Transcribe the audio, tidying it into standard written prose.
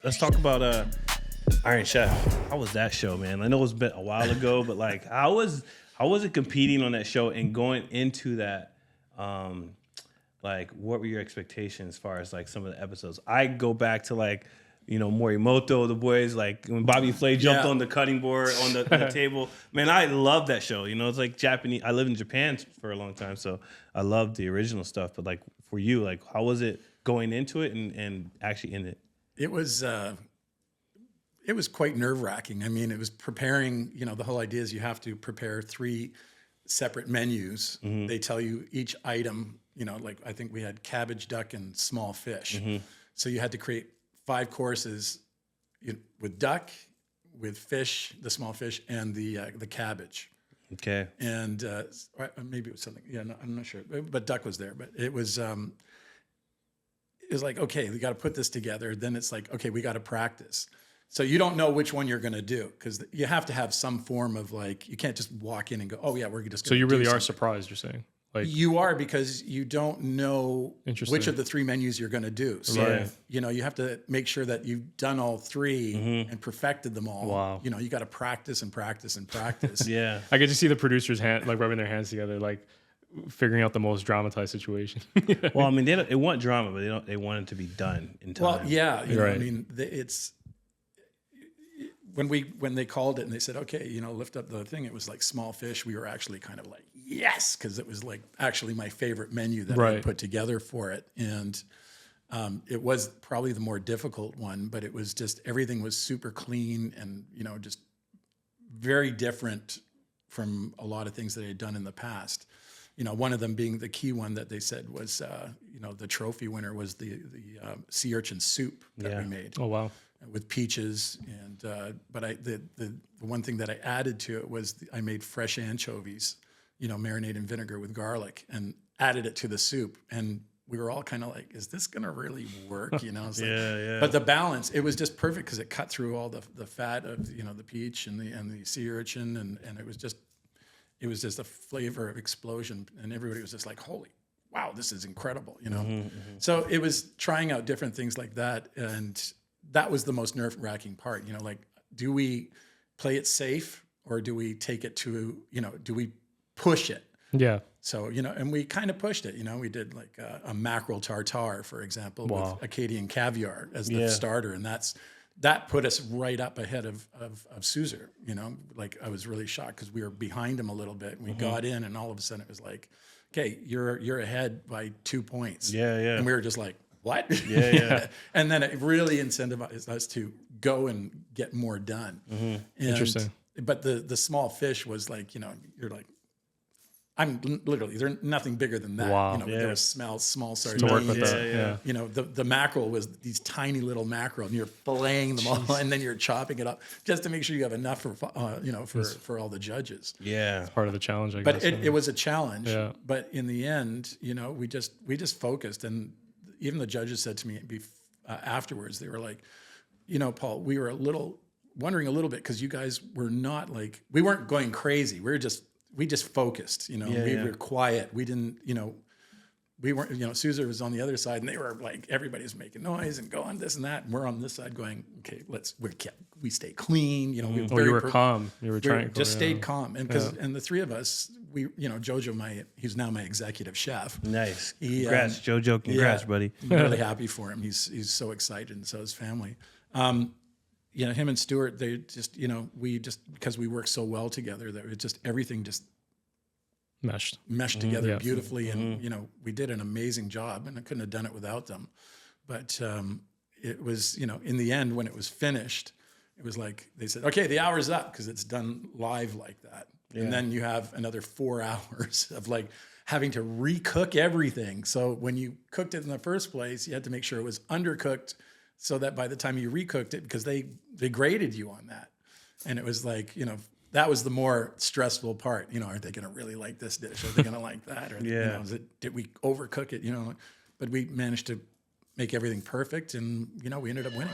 Let's talk about Iron Chef. How was that show, man? I know it's been a while ago, but like, how was it competing on that show and going into that? Like, what were your expectations as far as like some of the episodes? I go back to like, Morimoto, the boys, like when Bobby Flay jumped on the cutting board on the table. Man, I love that show. It's like Japanese. I lived in Japan for a long time, so I loved the original stuff. But like for you, like how was it going into it and actually in it? It was quite nerve-wracking. I mean, it was preparing, the whole idea is you have to prepare 3 separate menus. Mm-hmm. They tell you each item, like I think we had cabbage, duck, and small fish. Mm-hmm. So you had to create 5 courses with duck, with fish, the small fish, and the cabbage. Okay. And maybe it was something, no, I'm not sure, but duck was there. But it was like, okay, we got to put this together. Then it's like, okay, we got to practice. So you don't know which one you're going to do because you have to have some form of like, you can't just walk in and go, oh yeah, we're just going to do. So you really something. are surprised, you're saying? Like you are, because you don't know which of the 3 menus you're going to do. So, right. You have to make sure that you've done all 3 mm-hmm. and perfected them all. Wow. You got to practice and practice and practice. Yeah. I get to see the producers like rubbing their hands together, like figuring out the most dramatized situation. Well, I mean, they want drama, but they want it to be done in time. Well, yeah. Right. I mean, it's when they called it and they said, okay, lift up the thing, it was like small fish. We were actually kind of like, yes, because it was like actually my favorite menu that I put together for it. And it was probably the more difficult one, but it was just, everything was super clean and, just very different from a lot of things that I had done in the past. One of them being the key one that they said was, the trophy winner was the sea urchin soup that we made. Oh, wow. With peaches but the one thing that I added to it was I made fresh anchovies, marinated in vinegar with garlic, and added it to the soup. And we were all kind of like, is this gonna really work? It's yeah. But the balance, it was just perfect because it cut through all the fat of the peach and the sea urchin, and it was just a flavor of explosion, and everybody was just like, holy wow, this is incredible, Mm-hmm. So it was trying out different things like that, and that was the most nerve-wracking part. Like, do we play it safe or do we take it to, do we push it? Yeah. So, and we kind of pushed it. We did like a mackerel tartare, for example, with Acadian caviar as the starter. And that put us right up ahead of Suzer, Like, I was really shocked because we were behind him a little bit. And we got in, and all of a sudden it was like, okay, you're ahead by 2 points. Yeah. And we were just like, what? Yeah. And then it really incentivized us to go and get more done. Mm-hmm. Interesting. But the small fish was like, you're like, I'm literally, they're nothing bigger than that. Wow. There was small sardines. To work with that. Yeah. The mackerel was these tiny little mackerel, and you're filleting them all, and then you're chopping it up just to make sure you have enough for all the judges. Yeah. It's part of the challenge, I But guess. it was a challenge. Yeah. But in the end, we just focused, and even the judges said to me afterwards, they were like, Paul, we were wondering a little bit because you guys were not like, we weren't going crazy. We just focused, we were quiet. We didn't, we weren't, Suzer was on the other side, and they were like, everybody's making noise and going this and that. And we're on this side going, okay, we stay clean. We you were calm. You were trying. Just stayed calm. And and the 3 of us, Jojo, he's now my executive chef. Nice. Congrats, Jojo. Congrats, buddy. I'm really happy for him. He's so excited, and so his family. Him and Stuart, they just, because we work so well together, that it just, everything just meshed together beautifully. And, we did an amazing job, and I couldn't have done it without them. But it was, in the end, when it was finished, it was like, they said, okay, the hour's up, because it's done live like that. Yeah. And then you have another 4 hours of like having to recook everything. So when you cooked it in the first place, you had to make sure it was undercooked, so that by the time you recooked it, because they graded you on that. And it was like, that was the more stressful part. Are they going to really like this dish? Are they going to like that? Or, did we overcook it? But we managed to make everything perfect, and, we ended up winning.